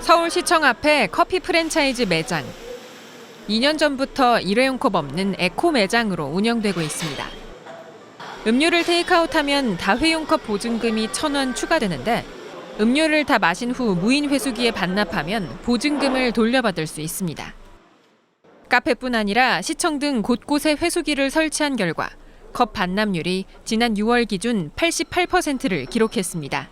서울시청 앞에 커피 프랜차이즈 매장. 2년 전부터 일회용 컵 없는 에코 매장으로 운영되고 있습니다. 음료를 테이크아웃하면 다회용 컵 보증금이 1,000원 추가되는데 음료를 다 마신 후 무인 회수기에 반납하면 보증금을 돌려받을 수 있습니다. 카페뿐 아니라 시청 등 곳곳에 회수기를 설치한 결과 컵 반납률이 지난 6월 기준 88%를 기록했습니다.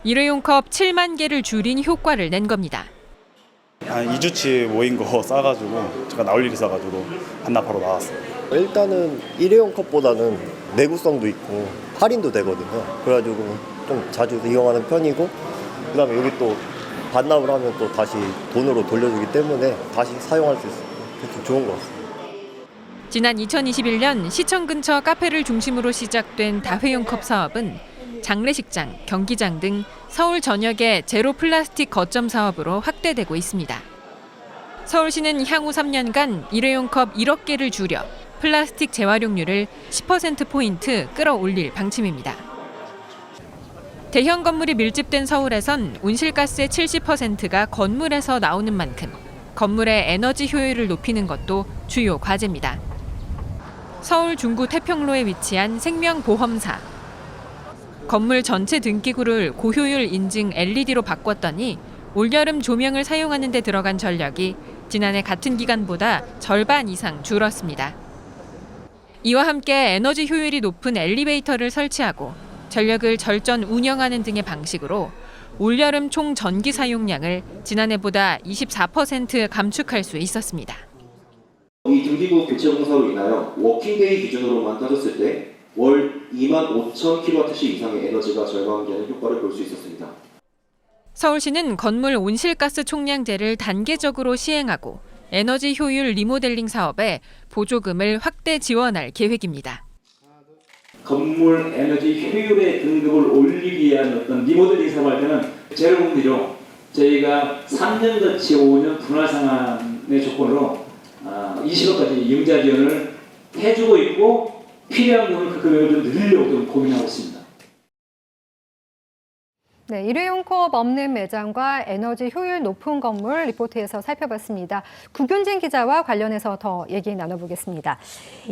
일회용 컵 7만 개를 줄인 효과를 낸 겁니다. 한 2주치 모인 거 싸가지고 제가 나올 일이 있어가지고 반납하러 나왔어요. 일단은 일회용 컵보다는 내구성도 있고 할인도 되거든요. 그래가지고 좀 자주 이용하는 편이고 그다음에 여기 또 반납을 하면 또 다시 돈으로 돌려주기 때문에 다시 사용할 수 있어요. 그래서 좋은 것 같습니다. 지난 2021년 시청 근처 카페를 중심으로 시작된 다회용 컵 사업은 장례식장, 경기장 등 서울 전역의 제로 플라스틱 거점 사업으로 확대되고 있습니다. 서울시는 향후 3년간 일회용 컵 1억 개를 줄여 플라스틱 재활용률을 10%포인트 끌어올릴 방침입니다. 대형 건물이 밀집된 서울에선 온실가스의 70%가 건물에서 나오는 만큼 건물의 에너지 효율을 높이는 것도 주요 과제입니다. 서울 중구 태평로에 위치한 생명보험사. 건물 전체 등기구를 고효율 인증 LED로 바꿨더니 올여름 조명을 사용하는 데 들어간 전력이 지난해 같은 기간보다 절반 이상 줄었습니다. 이와 함께 에너지 효율이 높은 엘리베이터를 설치하고 전력을 절전 운영하는 등의 방식으로 올여름 총 전기 사용량을 지난해보다 24% 감축할 수 있었습니다. 이 등기부 교체 공사로 인하여 워킹데이 기준으로만 따졌을 때 월 25,000kWh 이상의 에너지가 절감되는 효과를 볼 수 있었습니다. 서울시는 건물 온실가스 총량제를 단계적으로 시행하고 에너지 효율 리모델링 사업에 보조금을 확대 지원할 계획입니다. 건물 에너지 효율의 등급을 올리기 위한 어떤 리모델링 사업할 때는 제로공비로 저희가 3년치 5년 분할 상환의 조건으로 20억까지 융자 지원을 해주고 있고 필요한 부분은 그 금액을 좀 늘리려고 좀 고민하고 있습니다. 네, 일회용 컵 없는 매장과 에너지 효율 높은 건물 리포트에서 살펴봤습니다. 구균진 기자와 관련해서 더 얘기 나눠보겠습니다.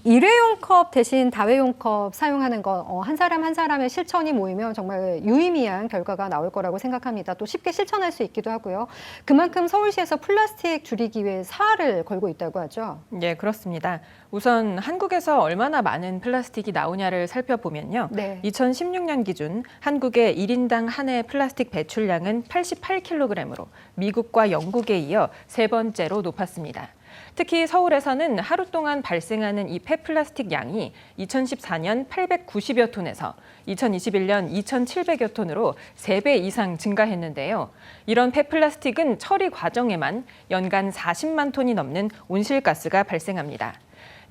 일회용 컵 대신 다회용 컵 사용하는 것, 한 사람 한 사람의 실천이 모이면 정말 유의미한 결과가 나올 거라고 생각합니다. 또 쉽게 실천할 수 있기도 하고요. 그만큼 서울시에서 플라스틱 줄이기 위해 사활을 걸고 있다고 하죠. 네, 그렇습니다. 우선 한국에서 얼마나 많은 플라스틱이 나오냐를 살펴보면요. 네. 2016년 기준 한국의 1인당 한 해 플라스틱 배출량은 88kg으로 미국과 영국에 이어 세 번째로 높았습니다. 특히 서울에서는 하루 동안 발생하는 이 폐플라스틱 양이 2014년 890여 톤에서 2021년 2,700여 톤으로 3배 이상 증가했는데요. 이런 폐플라스틱은 처리 과정에만 연간 40만 톤이 넘는 온실가스가 발생합니다.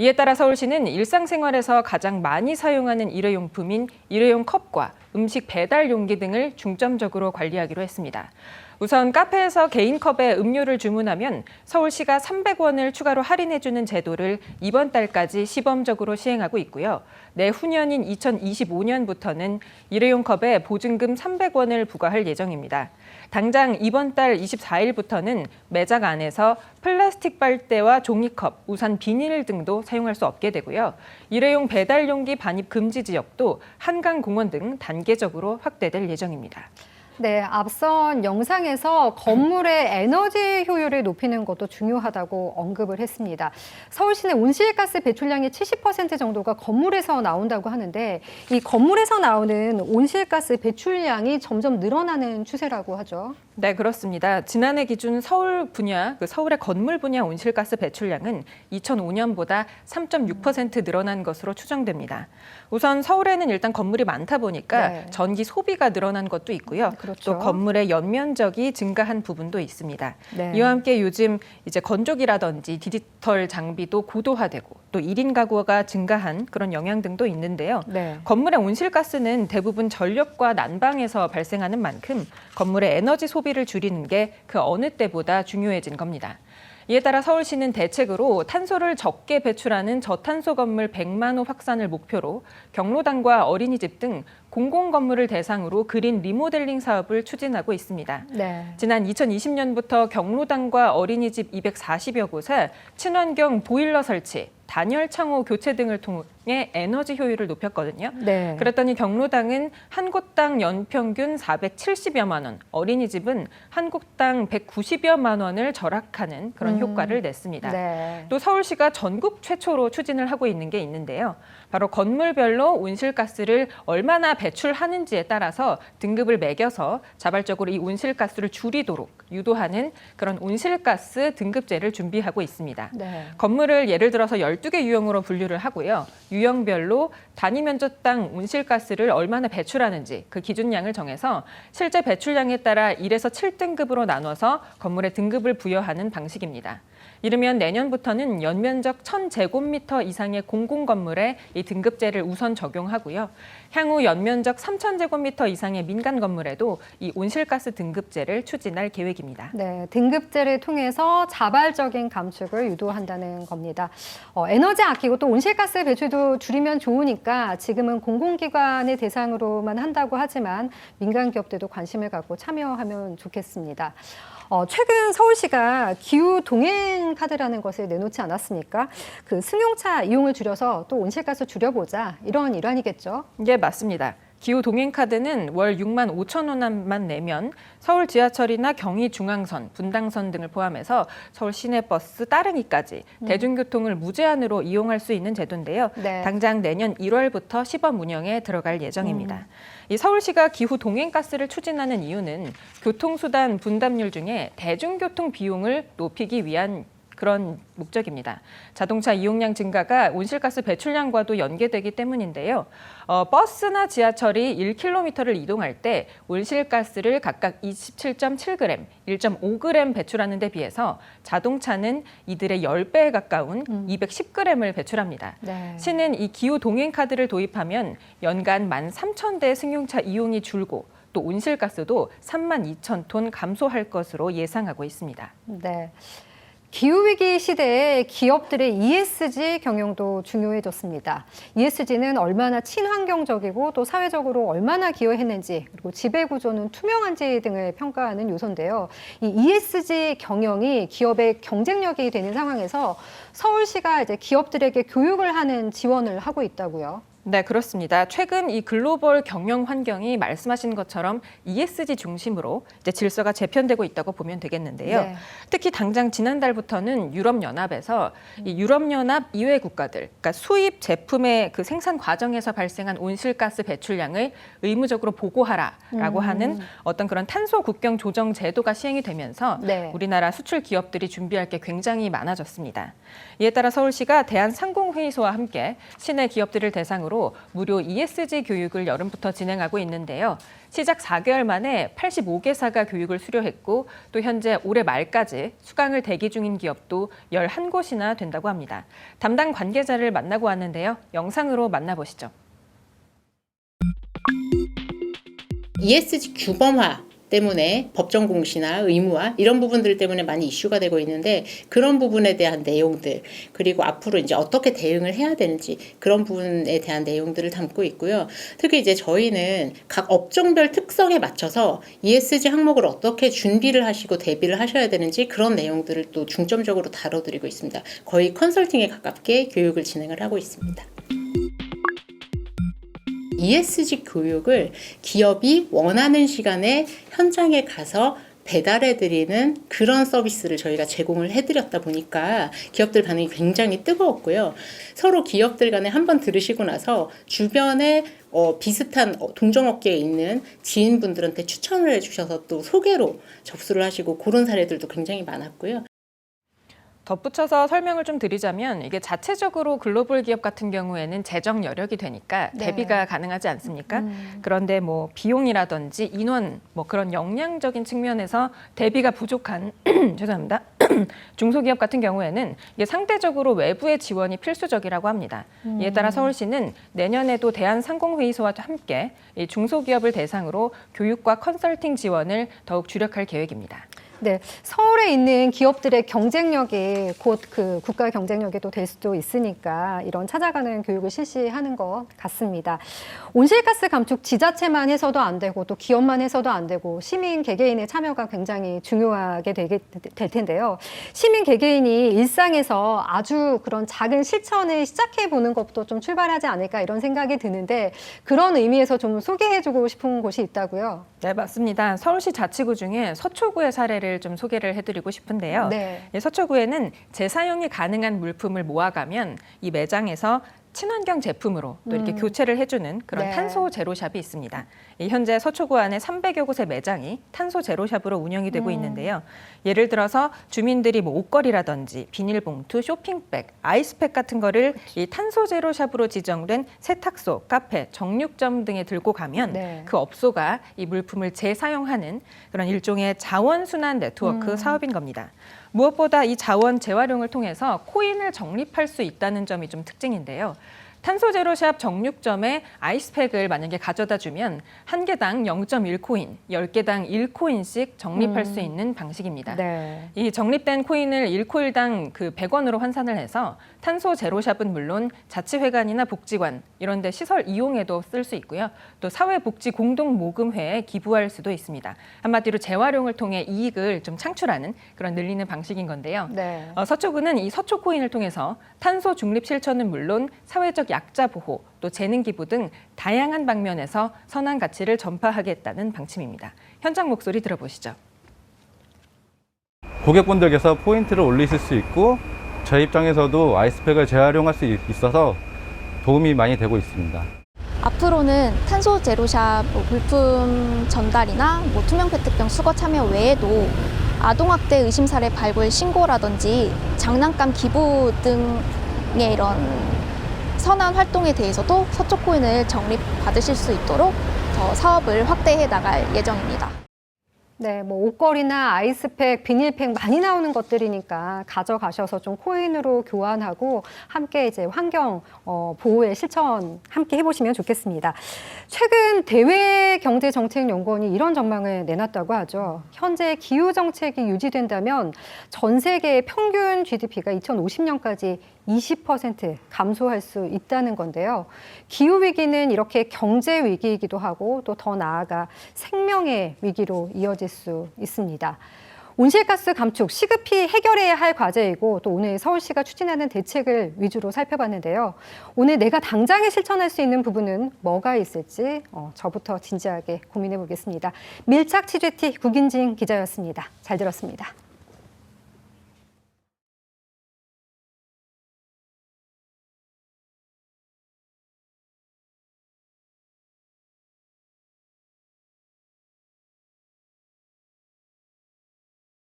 이에 따라 서울시는 일상생활에서 가장 많이 사용하는 일회용품인 일회용 컵과 음식 배달 용기 등을 중점적으로 관리하기로 했습니다. 우선 카페에서 개인 컵에 음료를 주문하면 서울시가 300원을 추가로 할인해주는 제도를 이번 달까지 시범적으로 시행하고 있고요. 내후년인 2025년부터는 일회용 컵에 보증금 300원을 부과할 예정입니다. 당장 이번 달 24일부터는 매장 안에서 플라스틱 빨대와 종이컵, 우산 비닐 등도 사용할 수 없게 되고요. 일회용 배달 용기 반입 금지 지역도 한강공원 등 단계적으로 확대될 예정입니다. 네, 앞선 영상에서 건물의 에너지 효율을 높이는 것도 중요하다고 언급을 했습니다. 서울시내 온실가스 배출량의 70% 정도가 건물에서 나온다고 하는데 이 건물에서 나오는 온실가스 배출량이 점점 늘어나는 추세라고 하죠. 네, 그렇습니다. 지난해 기준 서울의 건물 분야 온실가스 배출량은 2005년보다 3.6% 늘어난 것으로 추정됩니다. 우선 서울에는 일단 건물이 많다 보니까 네. 전기 소비가 늘어난 것도 있고요. 그렇죠. 또 건물의 연면적이 증가한 부분도 있습니다. 네. 이와 함께 요즘 이제 건조기라든지 디지털 장비도 고도화되고 또 1인 가구가 증가한 그런 영향 등도 있는데요. 네. 건물의 온실가스는 대부분 전력과 난방에서 발생하는 만큼 건물의 에너지 소비를 줄이는 게 그 어느 때보다 중요해진 겁니다. 이에 따라 서울시는 대책으로 탄소를 적게 배출하는 저탄소 건물 100만 호 확산을 목표로 경로당과 어린이집 등 공공 건물을 대상으로 그린 리모델링 사업을 추진하고 있습니다. 네. 지난 2020년부터 경로당과 어린이집 240여 곳에 친환경 보일러 설치, 단열 창호 교체 등을 통해 에너지 효율을 높였거든요. 네. 그랬더니 경로당은 한 곳당 연평균 470여만 원, 어린이집은 한 곳당 190여만 원을 절약하는 그런 효과를 냈습니다. 네. 또 서울시가 전국 최초로 추진을 하고 있는 게 있는데요. 바로 건물별로 온실가스를 얼마나 배출하는지에 따라서 등급을 매겨서 자발적으로 이 온실가스를 줄이도록 유도하는 그런 온실가스 등급제를 준비하고 있습니다. 네. 건물을 예를 들어서 12개 유형으로 분류를 하고요. 유형별로 단위 면적당 온실가스를 얼마나 배출하는지 그 기준량을 정해서 실제 배출량에 따라 1에서 7등급으로 나눠서 건물에 등급을 부여하는 방식입니다. 이르면 내년부터는 연면적 1,000제곱미터 이상의 공공건물에 이 등급제를 우선 적용하고요. 향후 연면적 3,000제곱미터 이상의 민간 건물에도 이 온실가스 등급제를 추진할 계획입니다. 네, 등급제를 통해서 자발적인 감축을 유도한다는 겁니다. 에너지 아끼고 또 온실가스 배출도 줄이면 좋으니까 지금은 공공기관의 대상으로만 한다고 하지만 민간 기업들도 관심을 갖고 참여하면 좋겠습니다. 최근 서울시가 기후 동행 카드라는 것을 내놓지 않았습니까? 그 승용차 이용을 줄여서 또 온실가스 줄여보자 이런 일환이겠죠? 네, 맞습니다. 기후 동행 카드는 월 6만 5천 원만 내면 서울 지하철이나 경의 중앙선, 분당선 등을 포함해서 서울 시내버스, 따릉이까지 대중교통을 무제한으로 이용할 수 있는 제도인데요. 네. 당장 내년 1월부터 시범 운영에 들어갈 예정입니다. 이 서울시가 기후 동행 가스를 추진하는 이유는 교통수단 분담률 중에 대중교통 비용을 높이기 위한 그런 목적입니다. 자동차 이용량 증가가 온실가스 배출량과도 연계되기 때문인데요. 버스나 지하철이 1km를 이동할 때 온실가스를 각각 27.7g, 1.5g 배출하는 데 비해서 자동차는 이들의 10배에 가까운 210g을 배출합니다. 네. 시는 이 기후 동행 카드를 도입하면 연간 13,000대 승용차 이용이 줄고 또 온실가스도 32,000톤 감소할 것으로 예상하고 있습니다. 네. 기후위기 시대에 기업들의 ESG 경영도 중요해졌습니다. ESG는 얼마나 친환경적이고 또 사회적으로 얼마나 기여했는지 그리고 지배구조는 투명한지 등을 평가하는 요소인데요. 이 ESG 경영이 기업의 경쟁력이 되는 상황에서 서울시가 이제 기업들에게 교육을 하는 지원을 하고 있다고요. 네, 그렇습니다. 최근 이 글로벌 경영 환경이 말씀하신 것처럼 ESG 중심으로 이제 질서가 재편되고 있다고 보면 되겠는데요. 네. 특히 당장 지난달부터는 유럽연합에서 이 유럽연합 이외 국가들, 그러니까 수입 제품의 그 생산 과정에서 발생한 온실가스 배출량을 의무적으로 보고하라라고 하는 어떤 그런 탄소 국경 조정 제도가 시행이 되면서 네. 우리나라 수출 기업들이 준비할 게 굉장히 많아졌습니다. 이에 따라 서울시가 대한상공회의소와 함께 시내 기업들을 대상으로 무료 ESG 교육을 여름부터 진행하고 있는데요. 시작 4개월 만에 85개사가 교육을 수료했고 또 현재 올해 말까지 수강을 대기 중인 기업도 11곳이나 된다고 합니다. 담당 관계자를 만나고 왔는데요. 영상으로 만나보시죠. ESG 규범화 때문에 법정 공시나 의무화 이런 부분들 때문에 많이 이슈가 되고 있는데 그런 부분에 대한 내용들 그리고 앞으로 이제 어떻게 대응을 해야 되는지 그런 부분에 대한 내용들을 담고 있고요. 특히 이제 저희는 각 업종별 특성에 맞춰서 ESG 항목을 어떻게 준비를 하시고 대비를 하셔야 되는지 그런 내용들을 또 중점적으로 다뤄드리고 있습니다. 거의 컨설팅에 가깝게 교육을 진행을 하고 있습니다. ESG 교육을 기업이 원하는 시간에 현장에 가서 배달해드리는 그런 서비스를 저희가 제공을 해드렸다 보니까 기업들 반응이 굉장히 뜨거웠고요. 서로 기업들 간에 한번 들으시고 나서 주변에 비슷한 동종업계에 있는 지인분들한테 추천을 해주셔서 또 소개로 접수를 하시고 그런 사례들도 굉장히 많았고요. 덧붙여서 설명을 좀 드리자면 이게 자체적으로 글로벌 기업 같은 경우에는 재정 여력이 되니까 네. 대비가 가능하지 않습니까? 그런데 뭐 비용이라든지 인원 뭐 그런 역량적인 측면에서 대비가 부족한 죄송합니다. 중소기업 같은 경우에는 이게 상대적으로 외부의 지원이 필수적이라고 합니다. 이에 따라 서울시는 내년에도 대한상공회의소와 함께 이 중소기업을 대상으로 교육과 컨설팅 지원을 더욱 주력할 계획입니다. 네, 서울에 있는 기업들의 경쟁력이 곧 그 국가 경쟁력이 또 될 수도 있으니까 이런 찾아가는 교육을 실시하는 것 같습니다. 온실가스 감축 지자체만 해서도 안 되고 또 기업만 해서도 안 되고 시민 개개인의 참여가 굉장히 중요하게 될 텐데요. 시민 개개인이 일상에서 아주 그런 작은 실천을 시작해 보는 것부터 좀 출발하지 않을까 이런 생각이 드는데 그런 의미에서 좀 소개해주고 싶은 곳이 있다고요. 네, 맞습니다. 서울시 자치구 중에 서초구의 사례를 좀 소개를 해드리고 싶은데요. 네. 이 서초구에는 재사용이 가능한 물품을 모아가면 이 매장에서 친환경 제품으로 또 이렇게 교체를 해주는 그런 네. 탄소 제로샵이 있습니다. 현재 서초구 안에 300여 곳의 매장이 탄소 제로샵으로 운영이 되고 있는데요. 예를 들어서 주민들이 뭐 옷걸이라든지 비닐봉투, 쇼핑백, 아이스팩 같은 거를 이 탄소 제로샵으로 지정된 세탁소, 카페, 정육점 등에 들고 가면 네. 그 업소가 이 물품을 재사용하는 그런 일종의 자원순환 네트워크 사업인 겁니다. 무엇보다 이 자원 재활용을 통해서 코인을 적립할 수 있다는 점이 좀 특징인데요. 탄소 제로샵 정육점에 아이스팩을 만약에 가져다 주면 한 개당 0.1코인, 10개당 1코인씩 적립할 수 있는 방식입니다. 네. 이 적립된 코인을 1코일당 그 100원으로 환산을 해서 탄소 제로샵은 물론 자치회관이나 복지관 이런 데 시설 이용에도 쓸 수 있고요. 또 사회복지공동모금회에 기부할 수도 있습니다. 한마디로 재활용을 통해 이익을 좀 창출하는 그런 늘리는 방식인 건데요. 네. 서초구는 이 서초코인을 통해서 탄소 중립 실천은 물론 사회적 약자 보호, 또 재능 기부 등 다양한 방면에서 선한 가치를 전파하겠다는 방침입니다. 현장 목소리 들어보시죠. 고객분들께서 포인트를 올리실 수 있고 저희 입장에서도 아이스팩을 재활용할 수 있어서 도움이 많이 되고 있습니다. 앞으로는 탄소 제로샵 물품 전달이나 투명 페트병 수거 참여 외에도 아동학대 의심 사례 발굴 신고라든지 장난감 기부 등의 이런 선한 활동에 대해서도 서초코인을 적립받으실 수 있도록 더 사업을 확대해 나갈 예정입니다. 네, 뭐 옷걸이나 아이스팩, 비닐팩 많이 나오는 것들이니까 가져가셔서 좀 코인으로 교환하고 함께 이제 환경 보호의 실천 함께 해보시면 좋겠습니다. 최근 대외경제정책연구원이 이런 전망을 내놨다고 하죠. 현재 기후 정책이 유지된다면 전 세계의 평균 GDP가 2050년까지 20% 감소할 수 있다는 건데요. 기후위기는 이렇게 경제 위기이기도 하고 또 더 나아가 생명의 위기로 이어질 수 있습니다. 온실가스 감축 시급히 해결해야 할 과제이고 또 오늘 서울시가 추진하는 대책을 위주로 살펴봤는데요. 오늘 내가 당장에 실천할 수 있는 부분은 뭐가 있을지 저부터 진지하게 고민해 보겠습니다. 밀착 취재티 국인진 기자였습니다. 잘 들었습니다.